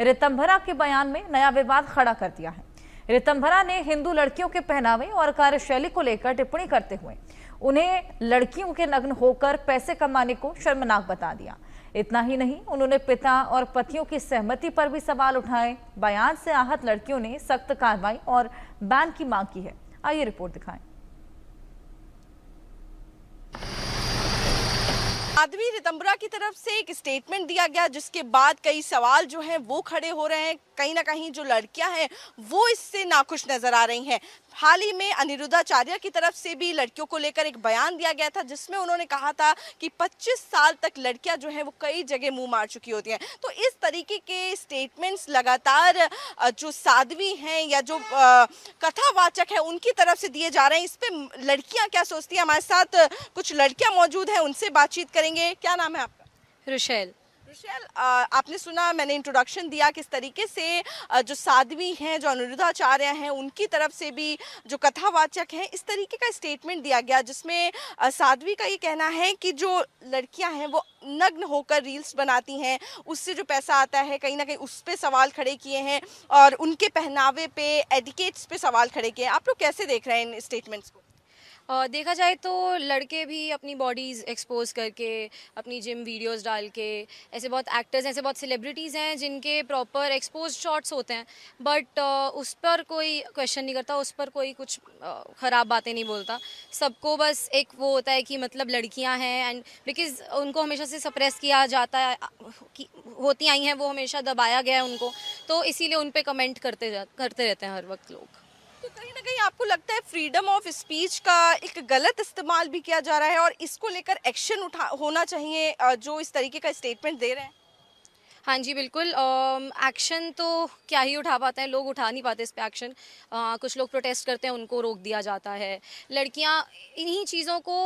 ऋतंभरा के बयान में नया विवाद खड़ा कर दिया है। ऋतंभरा ने हिंदू लड़कियों के पहनावे और कार्यशैली को लेकर टिप्पणी करते हुए उन्हें लड़कियों के नग्न होकर पैसे कमाने को शर्मनाक बता दिया। इतना ही नहीं, उन्होंने पिता और पतियों की सहमति पर भी सवाल उठाए। बयान से आहत लड़कियों ने सख्त कार्रवाई और बैन की मांग की है। आइए रिपोर्ट दिखाएं। साध्वी ऋतंभरा की तरफ से एक स्टेटमेंट दिया गया, जिसके बाद कई सवाल जो हैं वो खड़े हो रहे हैं। कहीं ना कहीं जो लड़कियां हैं वो इससे नाखुश नजर आ रही हैं। हाल ही में अनिरुद्धाचार्य की तरफ से भी लड़कियों को लेकर एक बयान दिया गया था, जिसमें उन्होंने कहा था कि 25 साल तक लड़कियां जो हैं वो कई जगह मुंह मार चुकी होती हैं। तो इस तरीके के स्टेटमेंट्स लगातार जो साध्वी हैं या जो कथावाचक है उनकी तरफ से दिए जा रहे हैं। इस पे लड़कियां क्या सोचती हैं, हमारे साथ कुछ लड़कियां मौजूद हैं, उनसे बातचीत करेंगे। क्या नाम है आपका? रुशैल। रुशैल, आपने सुना, मैंने इंट्रोडक्शन दिया किस तरीके से जो साध्वी हैं, जो अनिरुद्धाचार्य हैं, उनकी तरफ से भी जो कथावाचक हैं, इस तरीके का स्टेटमेंट दिया गया, जिसमें साध्वी का ये कहना है कि जो लड़कियां हैं वो नग्न होकर रील्स बनाती हैं, उससे जो पैसा आता है कहीं ना कहीं उस पे सवाल खड़े किए हैं और उनके पहनावे पे, एटिकेट्स पे सवाल खड़े किए हैं। आप लोग कैसे देख रहे हैं इन स्टेटमेंट्स को? देखा जाए तो लड़के भी अपनी बॉडीज़ एक्सपोज करके, अपनी जिम वीडियोस डाल के, ऐसे बहुत एक्टर्स हैं, ऐसे बहुत सेलिब्रिटीज़ हैं जिनके प्रॉपर एक्सपोज शॉट्स होते हैं, बट उस पर कोई क्वेश्चन नहीं करता, उस पर कोई कुछ ख़राब बातें नहीं बोलता। सबको बस एक वो होता है कि मतलब लड़कियां हैं, एंड बिकॉज़ उनको हमेशा से सप्रेस किया जाता है, होती आई हैं, वो हमेशा दबाया गया है उनको, तो इसीलिए उन पर कमेंट करते रहते हैं हर वक्त लोग। तो कहीं ना कहीं आपको लगता है फ्रीडम ऑफ स्पीच का एक गलत इस्तेमाल भी किया जा रहा है और इसको लेकर एक्शन होना चाहिए जो इस तरीके का स्टेटमेंट दे रहे हैं? हाँ जी, बिल्कुल। एक्शन तो क्या ही उठा पाते हैं लोग, उठा नहीं पाते इस पे एक्शन। कुछ लोग प्रोटेस्ट करते हैं, उनको रोक दिया जाता है। लड़कियां इन्हीं चीज़ों को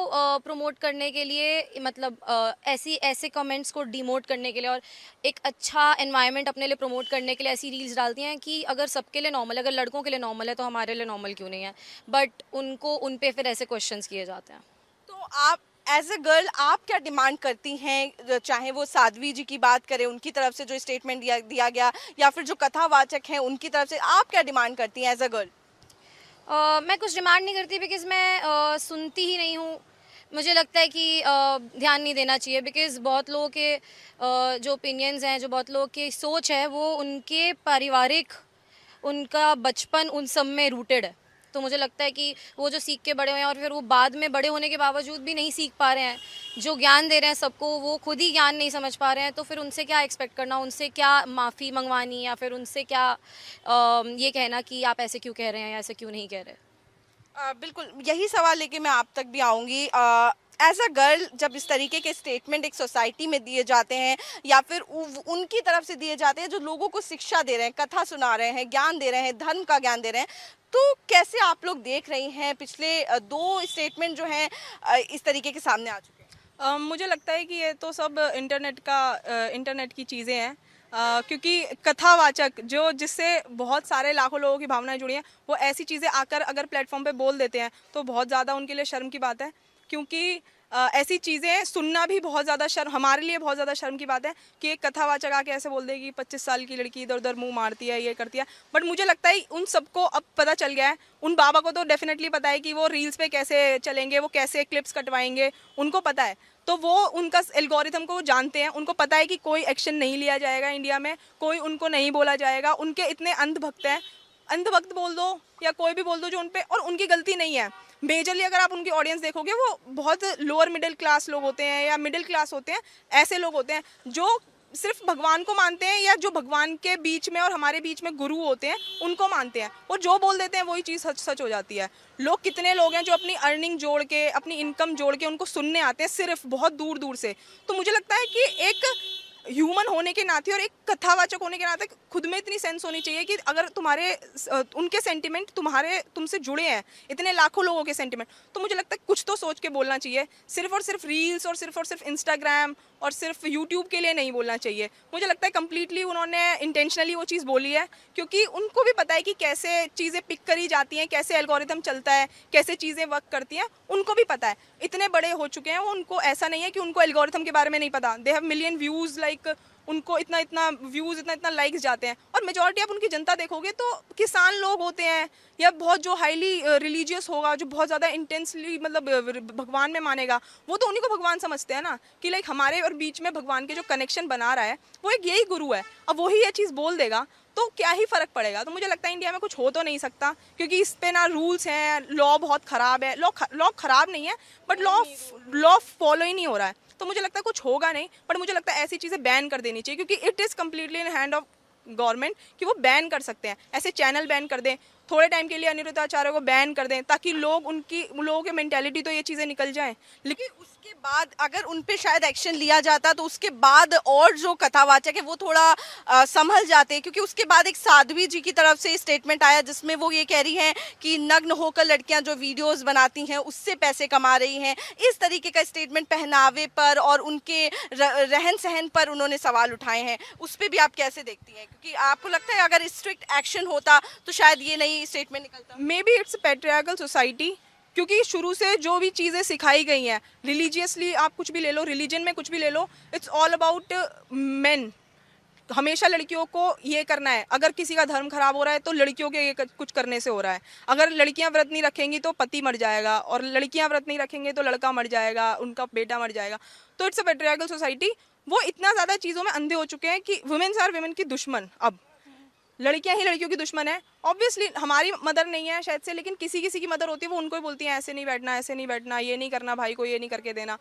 प्रमोट करने के लिए, मतलब ऐसे कमेंट्स को डिमोट करने के लिए और एक अच्छा एनवायरनमेंट अपने लिए प्रमोट करने के लिए ऐसी रील्स डालती हैं कि अगर सबके लिए नॉर्मल, अगर लड़कों के लिए नॉर्मल है तो हमारे लिए नॉर्मल क्यों नहीं है, बट उन पे फिर ऐसे क्वेश्चंस किए जाते हैं। तो आप एज ए गर्ल आप क्या डिमांड करती हैं, चाहे वो साध्वी जी की बात करें, उनकी तरफ से जो स्टेटमेंट दिया गया, या फिर जो कथावाचक हैं उनकी तरफ से, आप क्या डिमांड करती हैं एज ए गर्ल? मैं कुछ डिमांड नहीं करती, बिकॉज़ मैं सुनती ही नहीं हूँ। मुझे लगता है कि ध्यान नहीं देना चाहिए, बिकॉज़ बहुत लोगों के जो ओपिनियंस हैं, जो बहुत लोगों की सोच है, वो उनके पारिवारिक, उनका बचपन उन सब में रूटेड है। तो मुझे लगता है कि वो जो सीख के बड़े हुए हैं और फिर वो बाद में बड़े होने के बावजूद भी नहीं सीख पा रहे हैं, जो ज्ञान दे रहे हैं सबको वो खुद ही ज्ञान नहीं समझ पा रहे हैं, तो फिर उनसे क्या एक्सपेक्ट करना, उनसे क्या माफ़ी मंगवानी, या फिर उनसे क्या ये कहना कि आप ऐसे क्यों कह रहे हैं या ऐसे क्यों नहीं कह रहे। बिल्कुल, यही सवाल लेके मैं आप तक भी आऊँगी। एज अ गर्ल, जब इस तरीके के स्टेटमेंट एक सोसाइटी में दिए जाते हैं या फिर उनकी तरफ से दिए जाते हैं जो लोगों को शिक्षा दे रहे हैं, कथा सुना रहे हैं, ज्ञान दे रहे हैं, धर्म का ज्ञान दे रहे हैं, तो कैसे आप लोग देख रही हैं पिछले 2 स्टेटमेंट जो हैं इस तरीके के सामने आ चुके हैं? मुझे लगता है कि ये तो सब इंटरनेट की चीज़ें हैं, क्योंकि कथावाचक जिससे बहुत सारे लाखों लोगों की भावनाएं जुड़ी हैं, वो ऐसी चीज़ें आकर अगर प्लेटफॉर्म पे बोल देते हैं तो बहुत ज़्यादा उनके लिए शर्म की बात है। क्योंकि ऐसी चीज़ें सुनना भी बहुत ज़्यादा हमारे लिए बहुत ज़्यादा शर्म की बात है कि एक कथावाचक आके ऐसे बोल देगी 25 साल की लड़की इधर उधर मुंह मारती है, ये करती है। बट मुझे लगता है उन सबको अब पता चल गया है, उन बाबा को तो डेफिनेटली पता है कि वो रील्स पे कैसे चलेंगे, वो कैसे क्लिप्स कटवाएंगे, उनको पता है। तो वो उनका एल्गोरिथम को वो जानते हैं, उनको पता है कि कोई एक्शन नहीं लिया जाएगा इंडिया में, कोई उनको नहीं बोला जाएगा। उनके इतने अंधभक्त हैं, अंधभक्त बोल दो या कोई भी बोल दो जो उन पे, और उनकी गलती नहीं है। मेजरली अगर आप उनकी ऑडियंस देखोगे वो बहुत लोअर मिडिल क्लास लोग होते हैं या मिडिल क्लास होते हैं, ऐसे लोग होते हैं जो सिर्फ भगवान को मानते हैं या जो भगवान के बीच में और हमारे बीच में गुरु होते हैं उनको मानते हैं, और जो बोल देते हैं वही चीज़ सच हो जाती है। लोग कितने लोग हैं जो अपनी अर्निंग जोड़ के, अपनी इनकम जोड़ के उनको सुनने आते हैं सिर्फ बहुत दूर दूर से। तो मुझे लगता है कि एक ह्यूमन होने के नाते और एक कथावाचक होने के नाते खुद में इतनी सेंस होनी चाहिए कि अगर उनके सेंटिमेंट तुमसे जुड़े हैं, इतने लाखों लोगों के सेंटिमेंट, तो मुझे लगता है कुछ तो सोच के बोलना चाहिए। सिर्फ और सिर्फ रील्स और सिर्फ इंस्टाग्राम और सिर्फ यूट्यूब के लिए नहीं बोलना चाहिए। मुझे लगता है कम्प्लीटली उन्होंने इंटेंशनली वो चीज़ बोली है, क्योंकि उनको भी पता है कि कैसे चीज़ें पिक करी जाती हैं, कैसे एल्गोरिथम चलता है, कैसे चीज़ें वर्क करती हैं, उनको भी पता है। इतने बड़े हो चुके हैं वो, उनको ऐसा नहीं है कि उनको एल्गोरिथम के बारे में नहीं पता। They have million views, like उनको इतना इतना व्यूज़, इतना इतना लाइक्स जाते हैं। और मेजॉरिटी आप उनकी जनता देखोगे तो किसान लोग होते हैं या बहुत जो हाईली रिलीजियस होगा, जो बहुत ज़्यादा इंटेंसली मतलब भगवान में मानेगा, वो तो उन्हीं को भगवान समझते हैं ना, कि लाइक हमारे और बीच में भगवान के जो कनेक्शन बना रहा है वो एक यही गुरु है। अब वही ये चीज़ बोल देगा तो क्या ही फ़र्क पड़ेगा। तो मुझे लगता है इंडिया में कुछ हो तो नहीं सकता, क्योंकि इस पे ना रूल्स हैं, लॉ बहुत ख़राब है। लॉ ख़राब नहीं है, बट लॉ फॉलो ही नहीं हो रहा है। तो मुझे लगता है कुछ होगा नहीं, बट मुझे लगता है ऐसी चीज़ें बैन कर देनी चाहिए, क्योंकि it is completely in hand of government कि वो बैन कर सकते हैं। ऐसे चैनल बैन कर दें, थोड़े टाइम के लिए अनिरुद्ध आचार्य को बैन कर दें, ताकि लोगों की मेंटेलिटी तो ये चीज़ें निकल जाएं। लेकिन उसके बाद अगर उन पे शायद एक्शन लिया जाता तो उसके बाद और जो कथावाचक है वो थोड़ा संभल जाते, क्योंकि उसके बाद एक साध्वी जी की तरफ से स्टेटमेंट आया जिसमें वो ये कह रही हैं कि नग्न होकर लड़कियां जो वीडियोस बनाती हैं उससे पैसे कमा रही हैं। इस तरीके का स्टेटमेंट पहनावे पर और उनके रहन सहन पर उन्होंने सवाल उठाए हैं। उस पर भी आप कैसे देखती हैं, क्योंकि आपको लगता है अगर स्ट्रिक्ट एक्शन होता तो शायद ये नहीं स्टेटमेंट निकलता? May be it's patriarchal society, क्योंकि शुरू से जो भी चीज़ें सिखाई गई हैं रिलीजियसली, आप कुछ भी ले लो, रिलीजन में कुछ भी ले लो, इट्स ऑल अबाउट मेन। हमेशा लड़कियों को ये करना है। अगर किसी का धर्म खराब हो रहा है तो लड़कियों के ये कुछ करने से हो रहा है। अगर लड़कियां व्रत नहीं रखेंगी तो पति मर जाएगा, और लड़कियां व्रत नहीं रखेंगे तो लड़का मर जाएगा, उनका बेटा मर जाएगा। तो इट्स अ पैट्रियार्कल सोसाइटी। वो इतना ज़्यादा चीज़ों में अंधे हो चुके हैं कि वुमेन्स आर वुमेन की दुश्मन। अब लड़कियां ही लड़कियों की दुश्मन है। ऑब्वियसली हमारी मदर नहीं है शायद से, लेकिन किसी किसी की मदर होती है, वो उनको ही बोलती है ऐसे नहीं बैठना, ऐसे नहीं बैठना, ये नहीं करना, भाई को ये नहीं करके देना।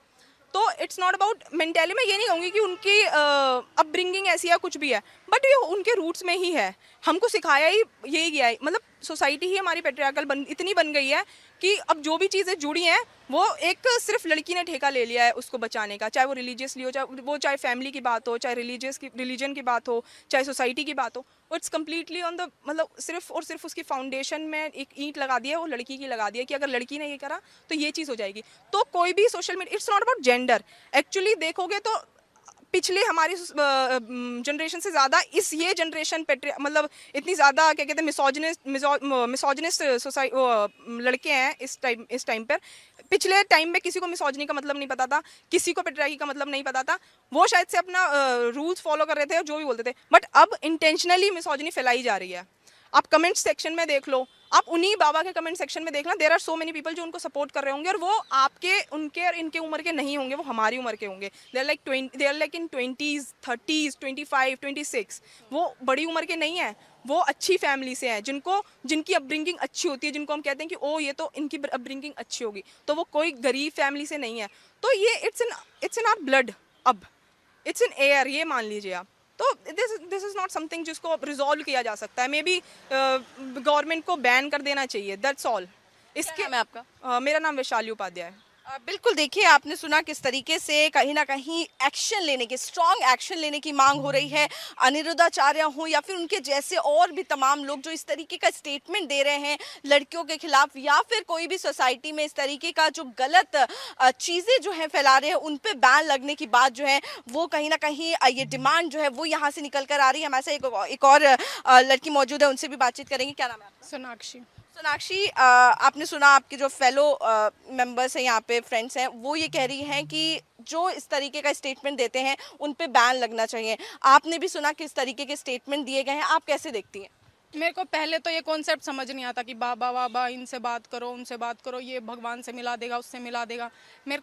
तो इट्स नॉट अबाउट मेंटली। मैं ये नहीं कहूँगी कि उनकी अपब्रिंगिंग ऐसी है कुछ भी है, बट ये उनके रूट्स में ही है। हमको सिखाया ही यही गया है, मतलब सोसाइटी ही हमारी पैट्रियार्कल इतनी बन गई है कि अब जो भी चीज़ें जुड़ी हैं वो एक सिर्फ लड़की ने ठेका ले लिया है उसको बचाने का, चाहे वो रिलीजियसली हो, चाहे फैमिली की बात हो, चाहे रिलीजन की बात हो, चाहे सोसाइटी की बात हो। इट्स कम्प्लीटली ऑन द, मतलब सिर्फ और सिर्फ उसकी फाउंडेशन में एक ईंट लगा दी है, वो लड़की की लगा दी है कि अगर लड़की ने ये करा तो ये चीज़ हो जाएगी। तो कोई भी social media, it's not about gender. Actually देखोगे तो पिछले हमारी जनरेशन से ज़्यादा ये जनरेशन मतलब इतनी ज़्यादा क्या कहते हैं मिसोजिनिस्ट लड़के हैं इस टाइम पर। पिछले टाइम में किसी को मिसोजिनी का मतलब नहीं पता था, किसी को पेट्रियार्की का मतलब नहीं पता था। वो शायद से अपना रूल्स फॉलो कर रहे थे और जो भी बोलते थे, बट अब इंटेंशनली मिसोजिनी फैलाई जा रही है। आप कमेंट सेक्शन में देख लो, आप उन्हीं बाबा के कमेंट सेक्शन में देखना, there are so many people जो उनको सपोर्ट कर रहे होंगे, और वो आपके, उनके और इनके उम्र के नहीं होंगे, वो हमारी उम्र के होंगे। They are like in 20s 30s 25 26। वो बड़ी उम्र के नहीं हैं, वो अच्छी फैमिली से हैं, जिनकी अपब्रिंगिंग अच्छी होती है, जिनको हम कहते हैं कि ओ ये तो इनकी अपब्रिंगिंग अच्छी होगी। तो वो कोई गरीब फैमिली से नहीं है। तो ये इट्स इन आवर ब्लड, अब इट्स इन एयर, ये मान लीजिए आप। तो दिस इज़ नॉट समथिंग जिसको रिजॉल्व किया जा सकता है। मे बी गवर्नमेंट को बैन कर देना चाहिए, दैट्स ऑल। इसके मैं आपका मेरा नाम वैशाली उपाध्याय है। बिल्कुल, देखिए आपने सुना किस तरीके से कहीं ना कहीं एक्शन लेने की, स्ट्रॉन्ग एक्शन लेने की मांग हो रही है। अनिरुद्ध आचार्य हो या फिर उनके जैसे और भी तमाम लोग जो इस तरीके का स्टेटमेंट दे रहे हैं लड़कियों के खिलाफ, या फिर कोई भी सोसाइटी में इस तरीके का जो गलत चीज़ें जो हैं फैला रहे हैं, उन पे बैन लगने की बात जो है वो कहीं ना कहीं ये डिमांड जो है वो यहाँ से निकल कर आ रही है। हमारे साथ एक और लड़की मौजूद है, उनसे भी बातचीत करेंगे। क्या नाम है आपका? सोनाक्षी। सोनाक्षी, आपने सुना आपके जो फेलो मेंबर्स हैं यहाँ पे, फ्रेंड्स हैं, वो ये कह रही हैं कि जो इस तरीके का स्टेटमेंट देते हैं उन पे बैन लगना चाहिए। आपने भी सुना किस तरीके के स्टेटमेंट दिए गए हैं, आप कैसे देखती हैं? मेरे को पहले तो ये कॉन्सेप्ट समझ नहीं आता कि बाबा बाबा इनसे बात करो, उनसे बात करो, ये भगवान से मिला देगा, उससे मिला देगा। मेरे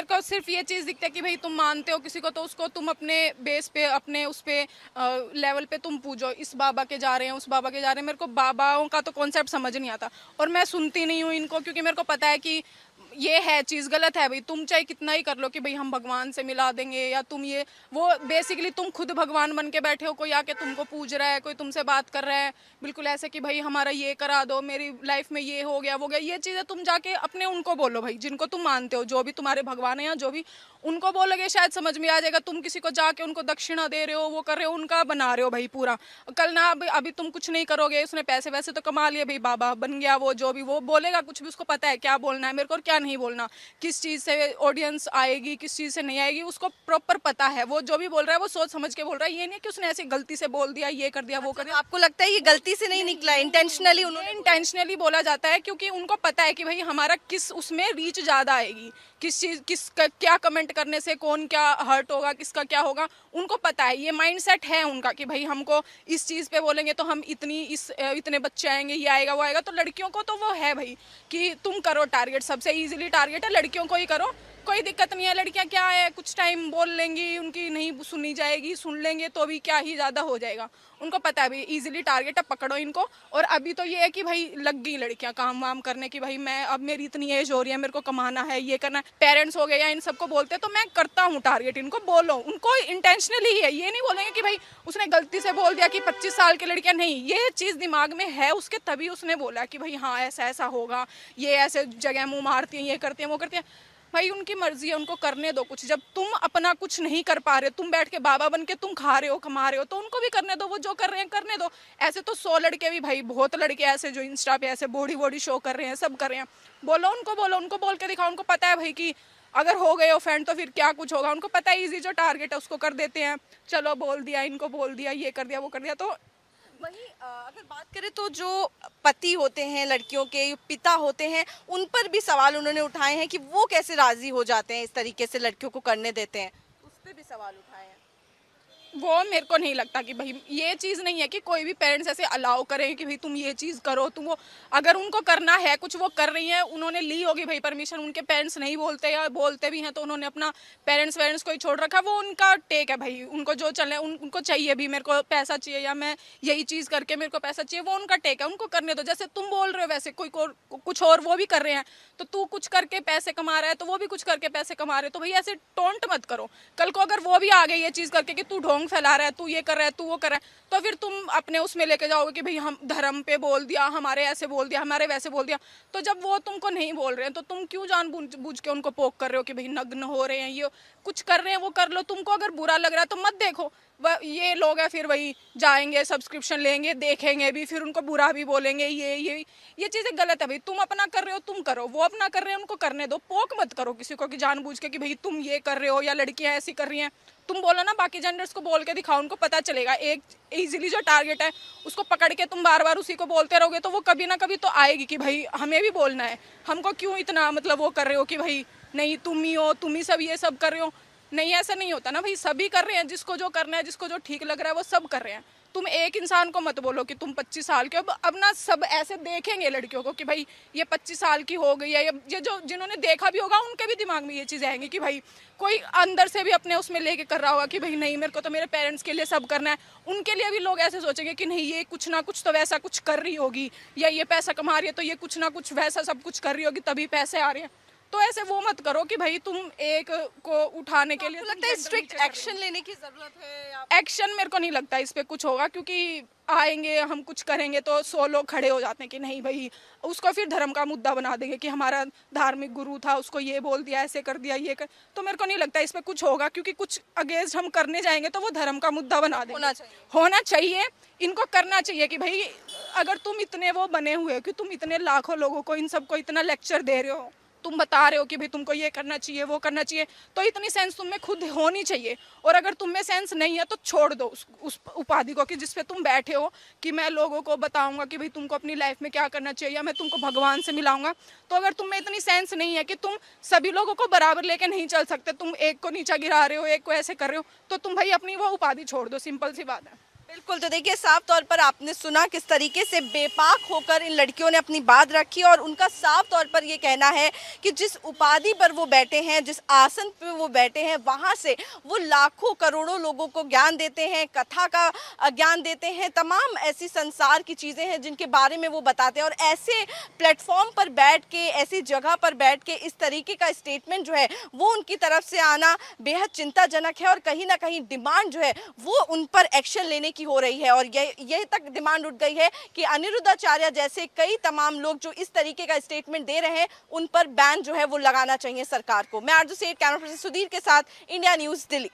को सिर्फ ये चीज़ दिखता है कि भाई तुम मानते हो किसी को तो उसको तुम अपने बेस पे, अपने उस पे लेवल पे तुम पूजो। इस बाबा के जा रहे हैं, उस बाबा के जा रहे हैं, मेरे को बाबाओं का तो कॉन्सेप्ट समझ नहीं आता। और मैं सुनती नहीं हूँ इनको, क्योंकि मेरे को पता है कि ये है चीज़ गलत है। भाई तुम चाहे कितना ही कर लो कि भाई हम भगवान से मिला देंगे, या तुम ये वो बेसिकली तुम खुद भगवान बन के बैठे हो, कोई आके तुमको पूज रहा है, कोई तुमसे बात कर रहा है बिल्कुल ऐसे कि भाई हमारा ये करा दो, मेरी लाइफ में ये हो गया वो गया। ये चीज़ें तुम जाके अपने उनको बोलो, भाई जिनको तुम मानते हो, जो भी तुम्हारे भगवान है या जो भी, उनको बोलोगे शायद समझ में आ जाएगा। तुम किसी को जाके उनको दक्षिणा दे रहे हो, वो कर रहे हो, उनका बना रहे हो भाई पूरा। कल ना अभी तुम कुछ नहीं करोगे, उसने पैसे वैसे तो कमा लिए, भाई बाबा बन गया, वो जो भी वो बोलेगा कुछ भी उसको पता है क्या बोलना है, मेरे को क्या नहीं बोलना, किस चीज़ से ऑडियंस आएगी किस चीज़ से नहीं आएगी, उसको प्रॉपर पता है। वो जो भी बोल रहा है वो सोच समझ के बोल रहा है, ये नहीं कि उसने ऐसे गलती से बोल दिया, ये कर दिया वो कर दिया। आपको लगता है ये गलती से नहीं निकला, इंटेंशनली उन्होंने इंटेंशनली बोला जाता है, क्योंकि उनको पता है कि भाई हमारा किस उसमें रीच ज़्यादा आएगी, किस चीज़ क्या कमेंट करने से कौन क्या हर्ट होगा, किसका क्या होगा, उनको पता है। ये माइंडसेट है उनका कि भाई हमको इस चीज़ पे बोलेंगे तो हम इतने बच्चे आएंगे, ये आएगा वो आएगा। तो लड़कियों को तो वो है भाई कि तुम करो टारगेट, सबसे इजीली टारगेट है लड़कियों को ही करो, कोई दिक्कत नहीं है। लड़कियां क्या है, कुछ टाइम बोल लेंगी, उनकी नहीं सुनी जाएगी, सुन लेंगे तो भी क्या ही ज़्यादा हो जाएगा। उनको पता है भाई इजीली टारगेट है, पकड़ो इनको। और अभी तो ये है कि भाई लग गई लड़कियां काम वाम करने की, भाई मैं अब मेरी इतनी एज हो रही है, मेरे को कमाना है, ये करना है। पेरेंट्स हो गए या इन सबको बोलते तो मैं करता हूँ टारगेट, इनको बोलो, उनको इंटेंशनली है, ये नहीं बोलेंगे कि भाई उसने गलती से बोल दिया कि 25 साल की लड़कियां, नहीं, ये चीज़ दिमाग में है उसके, तभी उसने बोला कि भाई हाँ ऐसा ऐसा होगा, ये ऐसे जगह मुँह मारती हैं, ये करती हैं वो करती हैं। भाई उनकी मर्जी है, उनको करने दो कुछ। जब तुम अपना कुछ नहीं कर पा रहे हो, तुम बैठ के बाबा बन के तुम खा रहे हो कमा रहे हो, तो उनको भी करने दो, वो जो कर रहे हैं करने दो। ऐसे तो 100 लड़के भी, भाई बहुत लड़के ऐसे जो इंस्टा पे ऐसे बॉडी शो कर रहे हैं, सब कर रहे हैं। बोलो, उनको बोल के दिखाओ। उनको पता है भाई कि अगर हो गए ऑफेंड तो फिर क्या कुछ होगा। उनको पता है इजी जो टारगेट है उसको कर देते हैं, चलो बोल दिया, इनको बोल दिया, ये कर दिया वो कर दिया। तो वहीं अगर बात करें तो जो पति होते हैं, लड़कियों के पिता होते हैं, उन पर भी सवाल उन्होंने उठाए हैं कि वो कैसे राजी हो जाते हैं इस तरीके से लड़कियों को करने देते हैं, उस पर भी सवाल उठाए हैं। वो मेरे को नहीं लगता कि भाई ये चीज़ नहीं है कि कोई भी पेरेंट्स ऐसे अलाउ करें कि भाई तुम ये चीज़ करो, तुम वो, अगर उनको करना है कुछ वो कर रही हैं, उन्होंने ली होगी भाई परमिशन, उनके पेरेंट्स नहीं बोलते या बोलते भी हैं तो उन्होंने अपना पेरेंट्स को ही छोड़ रखा, वो उनका टेक है भाई, उनको जो चले, उनको चाहिए भी, मेरे को पैसा चाहिए या मैं यही चीज़ करके मेरे को पैसा चाहिए, वो उनका टेक है, उनको करने दो। जैसे तुम बोल रहे हो वैसे कोई कुछ और वो भी कर रहे हैं, तो तू कुछ करके पैसे कमा रहा है तो वो भी कुछ करके पैसे कमा रहे हैं, तो भाई ऐसे टोंट मत करो। कल को अगर वो भी आ गए ये चीज़ करके कि तू ढोंग फैला रहा है, तू ये कर रहा है, तू वो कर रहा है, तो फिर तुम अपने उसमें लेके जाओगे कि भाई हम धर्म पे बोल दिया, हमारे ऐसे बोल दिया, हमारे वैसे बोल दिया। तो जब वो तुमको नहीं बोल रहे हैं तो तुम क्यों जानबूझ के उनको पोक कर रहे हो कि भाई नग्न हो रहे हैं, ये कुछ कर रहे हैं, वो कर लो। तुमको अगर बुरा लग रहा है तो मत देखो। ये लोग हैं फिर वही जाएंगे, सब्सक्रिप्शन लेंगे, देखेंगे भी, फिर उनको बुरा भी बोलेंगे, ये चीज़ें गलत है भाई। तुम अपना कर रहे हो तुम करो, वो अपना कर रहे हैं उनको करने दो। पोक मत करो किसी को कि जानबूझ के कि भाई तुम ये कर रहे हो या लड़कियां ऐसी कर रही हैं। तुम बोलो ना, बाकी जेंडर्स को बोल के दिखाओ, उनको पता चलेगा। एक इजीली जो टारगेट है उसको पकड़ के तुम बार बार उसी को बोलते रहोगे तो वो कभी ना कभी तो आएगी कि भाई हमें भी बोलना है, हमको क्यों इतना मतलब वो कर रहे हो कि भाई नहीं तुम ही हो, तुम ही सब ये सब कर रहे हो। नहीं, ऐसा नहीं होता ना भाई, सभी कर रहे हैं, जिसको जो करना है, जिसको जो ठीक लग रहा है वो सब कर रहे हैं। तुम एक इंसान को मत बोलो कि तुम 25 साल के। अब ना सब ऐसे देखेंगे लड़कियों को कि भाई ये 25 साल की हो गई है, ये जो जिन्होंने देखा भी होगा उनके भी दिमाग में ये चीज़ें आएंगी कि भाई कोई अंदर से भी अपने उसमें लेके कर रहा होगा कि भाई नहीं, मेरे को तो मेरे पेरेंट्स के लिए सब करना है। उनके लिए भी लोग ऐसे सोचेंगे कि नहीं, ये कुछ ना कुछ तो वैसा कुछ कर रही होगी, या ये पैसा कमा रही है तो ये कुछ ना कुछ वैसा सब कुछ कर रही होगी तभी पैसे आ रहे हैं। तो ऐसे वो मत करो कि भाई तुम एक को उठाने के लिए लगता है स्ट्रिक्ट एक्शन लेने की जरूरत है। एक्शन मेरे को नहीं लगता इस पे कुछ होगा, क्योंकि आएंगे हम कुछ करेंगे तो 100 लोग खड़े हो जाते हैं कि नहीं भाई, उसको फिर धर्म का मुद्दा बना देंगे कि हमारा धार्मिक गुरु था, उसको ये बोल दिया, ऐसे कर दिया, ये कर। तो मेरे को नहीं लगता इस पे कुछ होगा, क्योंकि कुछ अगेंस्ट हम करने जाएंगे तो वो धर्म का मुद्दा बना देंगे। होना चाहिए, इनको करना चाहिए कि भाई अगर तुम इतने वो बने हुए हो कि तुम इतने लाखों लोगों को, इन सबको इतना लेक्चर दे रहे हो, तुम बता रहे हो कि भाई तुमको ये करना चाहिए, वो करना चाहिए, तो इतनी सेंस तुम में खुद होनी चाहिए। और अगर तुम में सेंस नहीं है तो छोड़ दो उस उपाधि को कि जिसपे तुम बैठे हो कि मैं लोगों को बताऊंगा कि भाई तुमको अपनी लाइफ में क्या करना चाहिए, या मैं तुमको भगवान से मिलाऊंगा। तो अगर तुम में इतनी सेंस नहीं है कि तुम सभी लोगों को बराबर लेके नहीं चल सकते, तुम एक को नीचा गिरा रहे हो, एक को ऐसे कर रहे हो, तो तुम भाई अपनी वो उपाधि छोड़ दो, सिंपल सी बात है। बिल्कुल, तो देखिए साफ तौर पर आपने सुना किस तरीके से बेपाक होकर इन लड़कियों ने अपनी बात रखी, और उनका साफ तौर पर ये कहना है कि जिस उपाधि पर वो बैठे हैं, जिस आसन पे वो बैठे हैं, वहाँ से वो लाखों करोड़ों लोगों को ज्ञान देते हैं, कथा का ज्ञान देते हैं, तमाम ऐसी संसार की चीज़ें हैं जिनके बारे में वो बताते हैं। और ऐसे प्लेटफॉर्म पर बैठ के, ऐसी जगह पर बैठ के इस तरीके का स्टेटमेंट जो है वो उनकी तरफ से आना बेहद चिंताजनक है, और कहीं ना कहीं डिमांड जो है वो उन पर एक्शन लेने की हो रही है। और यह तक डिमांड उठ गई है कि अनिरुद्धाचार्य जैसे कई तमाम लोग जो इस तरीके का स्टेटमेंट दे रहे हैं उन पर बैन जो है वो लगाना चाहिए सरकार को। मैं आरजू सेठ, कैमरा पर्सन सुधीर के साथ, इंडिया न्यूज़, दिल्ली।